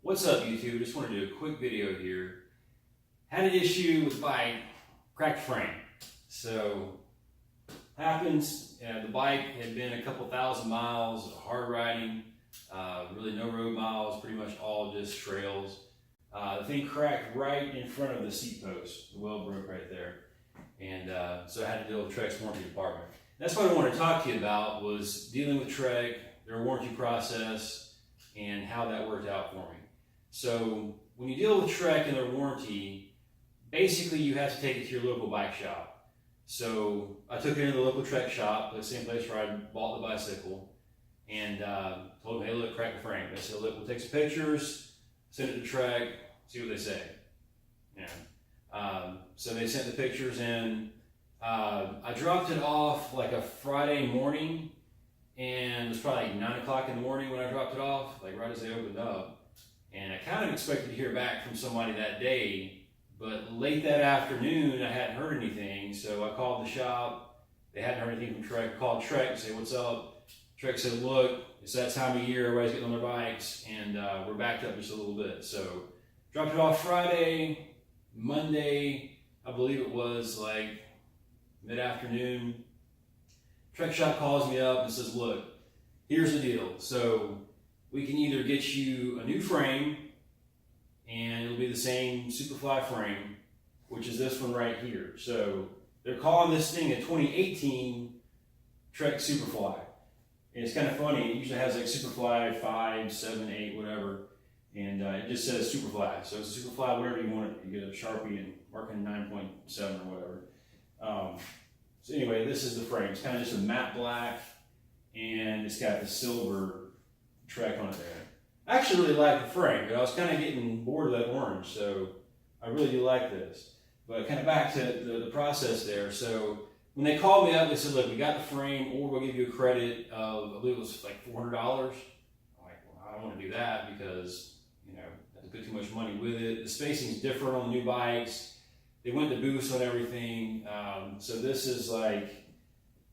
What's up, YouTube? Just want to do a quick video here. Had an issue with the bike, cracked frame. So, happens, the bike had been a couple thousand miles of hard riding, really no road miles, pretty much all just trails. The thing cracked right in front of the seat post. The weld broke right there. And so I had to deal with Trek's warranty department. That's what I wanted to talk to you about, was dealing with Trek, their warranty process, and how that worked out for me. So when you deal with Trek and their warranty, basically you have to take it to your local bike shop. So I took it into the local Trek shop, the same place where I bought the bicycle, and told them, hey, look, crack the frame. They said, look, we'll take some pictures, send it to Trek, see what they say. So they sent the pictures in. I dropped it off like a Friday morning, and it was probably like 9 o'clock in the morning when I dropped it off, like right as they opened up. And I kind of expected to hear back from somebody that day, but late that afternoon I hadn't heard anything, so I called the shop. They hadn't heard anything from Trek. I called Trek and said, what's up? Trek said, look, it's that time of year, everybody's getting on their bikes, and we're backed up just a little bit. So dropped it off Friday, Monday, I believe it was like mid-afternoon. Trek shop calls me up and says, look, here's the deal. So we can either get you a new frame, and it'll be the same Superfly frame, which is this one right here. So they're calling this thing a 2018 Trek Superfly. And it's kind of funny, it usually has like Superfly 5, 7, 8, whatever. And it just says Superfly. So it's a Superfly, whatever you want it. You get a Sharpie and marking 9.7 or whatever. So anyway, this is the frame. It's kind of just a matte black, and it's got the silver Trek on it there. I actually really like the frame, but I was kind of getting bored of that orange, so I really do like this. But kind of back to the process there. So when they called me up, they said, look, we got the frame, or we'll give you a credit of, I believe it was like $400. I'm like, well, I don't want to do that because, you know, I have to put too much money with it. The spacing's different on the new bikes. They went to boost on everything. So this is like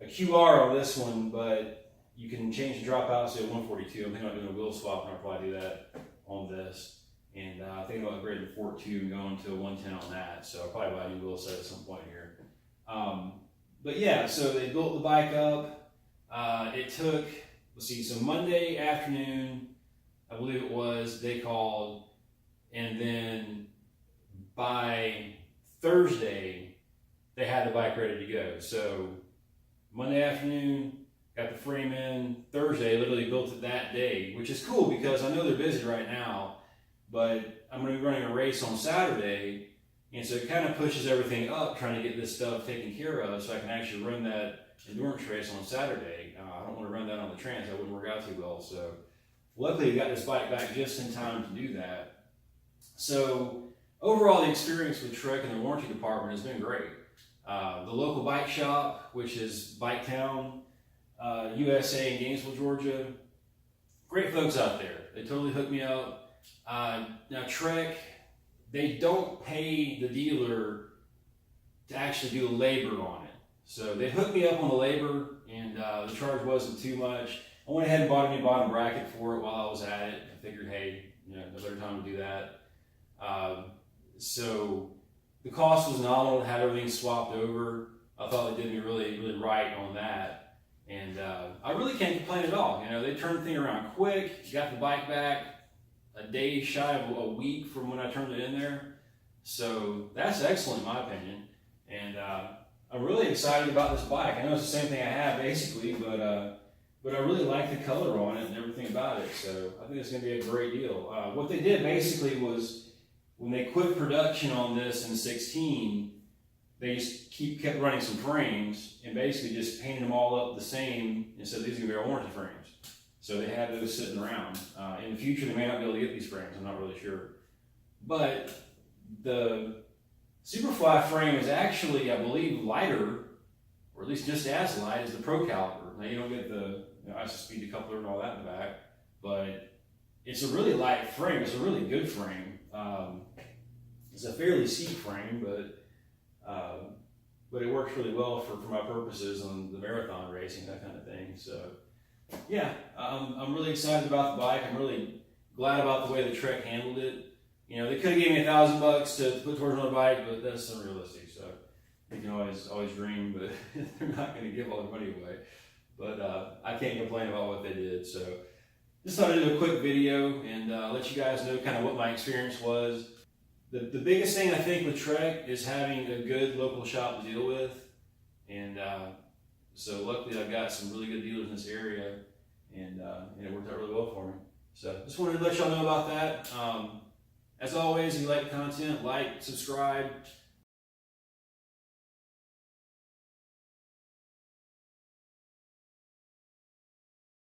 a QR on this one, but you can change the dropout to 142. I'm thinking about doing a wheel swap, and I'll probably do that on this. And I think about upgrading to 42 and going to a 110 on that. So I'll probably buy a new wheel set at some point here. But yeah, so they built the bike up. It took, let's see, so Monday afternoon, I believe it was, they called. And then by Thursday, they had the bike ready to go. So Monday afternoon, got the frame in. Thursday, literally built it that day, which is cool because I know they're busy right now, but I'm going to be running a race on Saturday, and so it kind of pushes everything up, trying to get this stuff taken care of so I can actually run that endurance race on Saturday. I don't want to run that on the trans, that wouldn't work out too well. So luckily, we got this bike back just in time to do that. So overall, the experience with Trek and the warranty department has been great. The local bike shop, which is Bike Town, USA in Gainesville, Georgia. Great folks out there. They totally hooked me up. Now Trek, they don't pay the dealer to actually do the labor on it. So they hooked me up on the labor, and the charge wasn't too much. I went ahead and bought a new bottom bracket for it while I was at it. I figured, hey, you know, no better time to do that. So the cost was nominal to have everything swapped over. I thought they did me really, really right on that. And I really can't complain at all. You know, they turned the thing around quick, got the bike back a day shy of a week from when I turned it in there. So that's excellent in my opinion. And I'm really excited about this bike. I know it's the same thing I have basically, but I really like the color on it and everything about it. So I think it's going to be a great deal. What they did basically was when they quit production on this in 16, they just kept running some frames and basically just painted them all up the same and said these are going to be our warranty frames. So they had those sitting around. In the future, they may not be able to get these frames. I'm not really sure. But the Superfly frame is actually, I believe, lighter, or at least just as light as the Pro Caliper. Now, you don't get the ISO-speed decoupler and all that in the back, but it's a really light frame. It's a really good frame. It's a fairly steep frame, but it works really well for my purposes on the marathon racing, that kind of thing. So yeah, I'm really excited about the bike. I'm really glad about the way the Trek handled it. You know, they could have gave me $1,000 to put towards another bike, but that's unrealistic. So you can always dream, but they're not going to give all their money away. But I can't complain about what they did. So just thought I'd do a quick video and let you guys know kind of what my experience was. The biggest thing I think with Trek is having a good local shop to deal with. And so luckily I've got some really good dealers in this area, and it worked out really well for me. So just wanted to let y'all know about that. As always, if you like the content, like, subscribe,